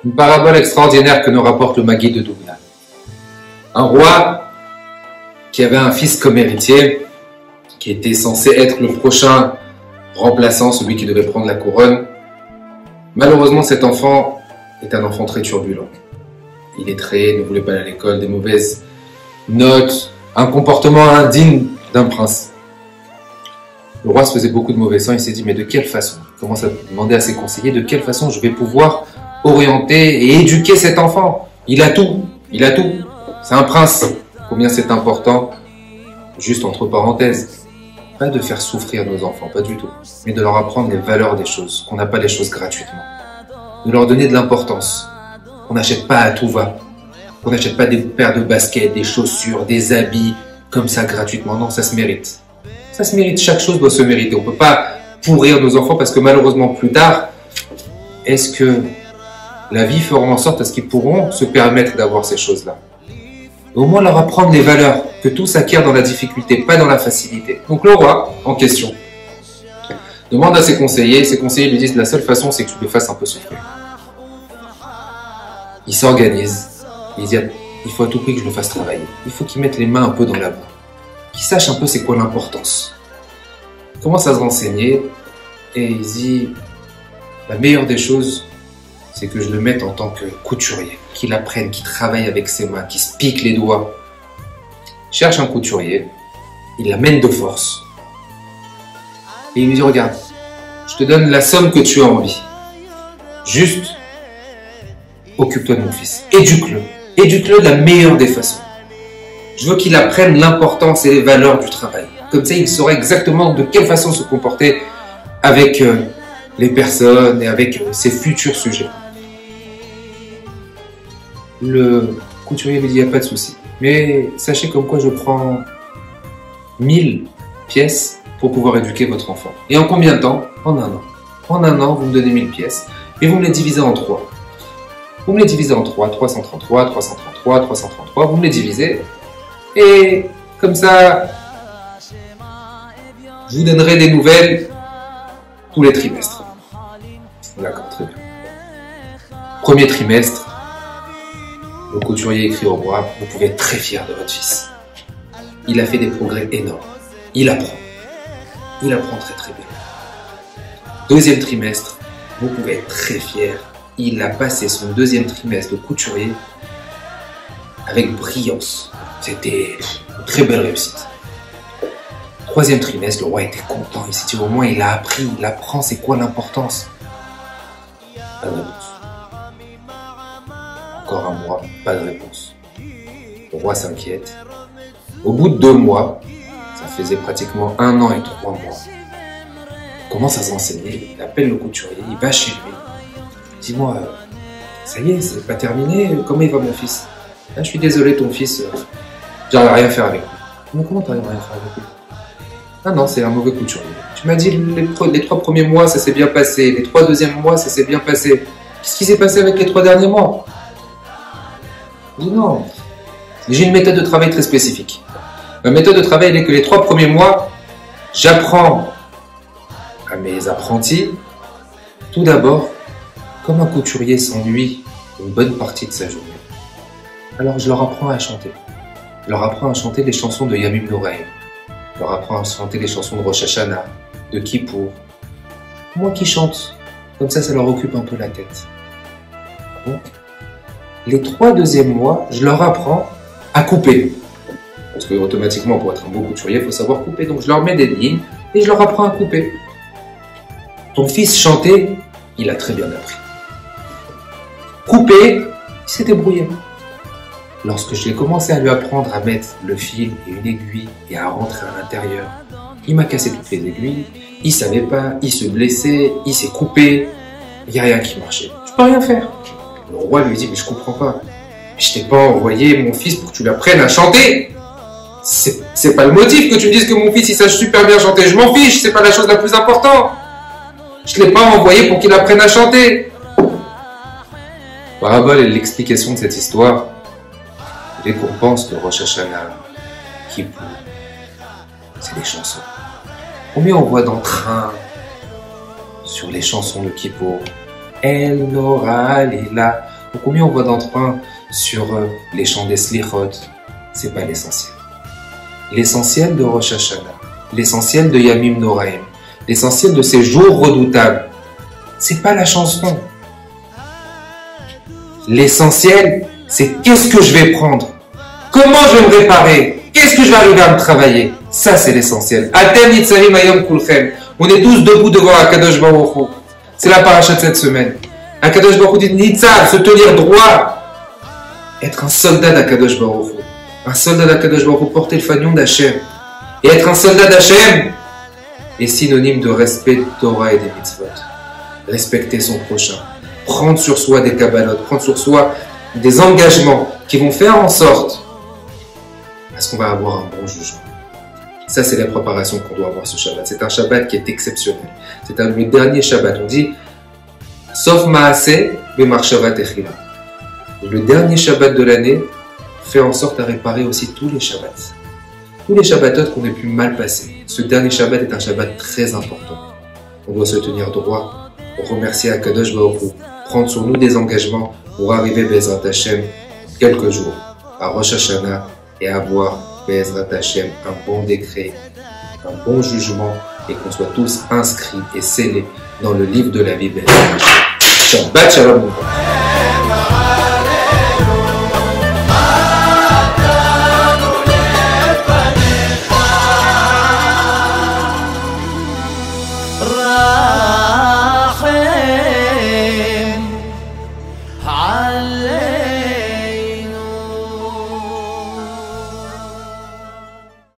Une parabole extraordinaire que nous rapporte le Maguide de Doubna. Un roi qui avait un fils comme héritier, qui était censé être le prochain remplaçant, celui qui devait prendre la couronne. Malheureusement, cet enfant est un enfant très turbulent. Il est très, ne voulait pas aller à l'école, des mauvaises notes, un comportement indigne d'un prince. Le roi se faisait beaucoup de mauvais sang, il s'est dit, mais de quelle façon? Il commence à demander à ses conseillers, de quelle façon je vais pouvoir orienter et éduquer cet enfant? Il a tout, c'est un prince. Combien c'est important, juste entre parenthèses, pas de faire souffrir nos enfants, pas du tout, mais de leur apprendre les valeurs des choses, qu'on n'a pas les choses gratuitement, de leur donner de l'importance, qu'on n'achète pas à tout va, qu'on n'achète pas des paires de baskets, des chaussures, des habits, comme ça gratuitement, non, ça se mérite. Ça se mérite, chaque chose doit se mériter. On ne peut pas pourrir nos enfants parce que malheureusement plus tard, est-ce que la vie fera en sorte à ce qu'ils pourront se permettre d'avoir ces choses-là? Au moins leur apprendre les valeurs, que tout s'acquiert dans la difficulté, pas dans la facilité. Donc le roi, en question, demande à ses conseillers lui disent la seule façon c'est que tu le fasses un peu souffrir. Il s'organise, il dit il faut à tout prix que je le fasse travailler. Il faut qu'il mette les mains un peu dans la boue, qu'il sache un peu c'est quoi l'importance. Il commence à se renseigner et il dit la meilleure des choses, c'est que je le mette en tant que couturier, qu'il apprenne, qu'il travaille avec ses mains, qu'il se pique les doigts. Il cherche un couturier, il l'amène de force et il lui dit regarde, je te donne la somme que tu as envie. Juste, occupe-toi de mon fils, éduque-le de la meilleure des façons. Je veux qu'il apprenne l'importance et les valeurs du travail. Comme ça, il saura exactement de quelle façon se comporter avec les personnes et avec ses futurs sujets. Le couturier lui dit, il n'y a pas de souci. Mais sachez comme quoi je prends 1000 pièces pour pouvoir éduquer votre enfant. Et en combien de temps? En un an. En un an, vous me donnez 1000 pièces et vous me les divisez en 3. Vous me les divisez en 3, 333, 333, 333, vous me les divisez. Et comme ça, je vous donnerai des nouvelles tous les trimestres. D'accord, très bien. Premier trimestre, le couturier écrit au roi, vous pouvez être très fier de votre fils. Il a fait des progrès énormes. Il apprend très très bien. Deuxième trimestre, vous pouvez être très fier. Il a passé son deuxième trimestre de couturier avec brillance. C'était une très belle réussite. Troisième trimestre, le roi était content. Il s'est dit au moins il a appris, il apprend c'est quoi l'importance. Pas de réponse. Encore un mois, pas de réponse. Le roi s'inquiète. Au bout de 2 mois, ça faisait pratiquement 1 an et 3 mois, il commence à s'enseigner, il appelle le couturier, il va chez lui. Dis-moi, ça y est, c'est pas terminé, comment il va mon fils? Je suis désolé, ton fils, j'arrive à rien faire avec lui. Mais comment t'arrives à rien faire avec lui? Ah non, c'est un mauvais couturier. Tu m'as dit les 3 premiers mois, ça s'est bien passé. Les 3 deuxièmes mois, ça s'est bien passé. Qu'est-ce qui s'est passé avec les 3 derniers mois? Je dis non. J'ai une méthode de travail très spécifique. Ma méthode de travail est que les 3 premiers mois, j'apprends à mes apprentis, tout d'abord, comme un couturier s'ennuie une bonne partie de sa journée. Alors je leur apprends à chanter. Je leur apprends à chanter les chansons de Yamim Noraim. Je leur apprends à chanter les chansons de Rosh Hashanah, de Kippour. Moi qui chante, comme ça leur occupe un peu la tête. Bon. Les 3 deuxièmes mois, je leur apprends à couper. Parce que automatiquement, pour être un bon couturier, il faut savoir couper. Donc je leur mets des lignes et je leur apprends à couper. Ton fils chantait, il a très bien appris. Couper, il s'est débrouillé. Lorsque j'ai commencé à lui apprendre à mettre le fil et une aiguille et à rentrer à l'intérieur, il m'a cassé toutes les aiguilles, il savait pas, il se blessait, il s'est coupé, il n'y a rien qui marchait. Je peux rien faire. Le roi lui dit, mais je comprends pas. Je t'ai pas envoyé mon fils pour que tu l'apprennes à chanter. C'est pas le motif que tu me dises que mon fils il sache super bien chanter. Je m'en fiche, c'est pas la chose la plus importante. Je l'ai pas envoyé pour qu'il apprenne à chanter. Parabole est l'explication de cette histoire. Récompense de Rosh Hashanah, Kippour, c'est des chansons. Combien on voit d'entrain sur les chansons de Kippour? El Nora Lila, Combien on voit d'emprunts sur les champs des Slichot? C'est pas l'essentiel. L'essentiel de Rosh Hashanah, l'essentiel de Yamim Noraim, l'essentiel de ces jours redoutables, c'est pas la chanson. L'essentiel, c'est qu'est-ce que je vais prendre? Comment je vais me réparer? Qu'est-ce que je vais arriver à me travailler? Ça, c'est l'essentiel. Atem Nitzavim Hayom Kulchem. On est tous debout devant Akadosh Baruch Hu. C'est la paracha de cette semaine. Akadosh Baruch Hu dit Nitzav, se tenir droit. Être un soldat d'Akadosh Baruch Hu. Un soldat d'Akadosh Baruch Hu, porter le fanion d'Hachem. Et être un soldat d'Hachem est synonyme de respect de Torah et des mitzvot. Respecter son prochain. Prendre sur soi des kabbalotes, prendre sur soi des engagements qui vont faire en sorte à ce qu'on va avoir un bon jugement. Ça, c'est la préparation qu'on doit avoir ce Shabbat. C'est un Shabbat qui est exceptionnel. C'est le dernier Shabbat. On dit Sauf Maaseh B'Marshava Techila. Le dernier Shabbat de l'année fait en sorte à réparer aussi tous les Shabbats. Tous les Shabbatot qu'on ait pu mal passer. Ce dernier Shabbat est un Shabbat très important. On doit se tenir droit pour remercier Akadosh Baruch Hu, prendre sur nous des engagements pour arriver Be'ezrat Hashem quelques jours à Rosh Hashanah et avoir Be'ezrat Hashem un bon décret, un bon jugement et qu'on soit tous inscrits et scellés dans le livre de la vie Be'ezrat Hashem. Shabbat Shalom.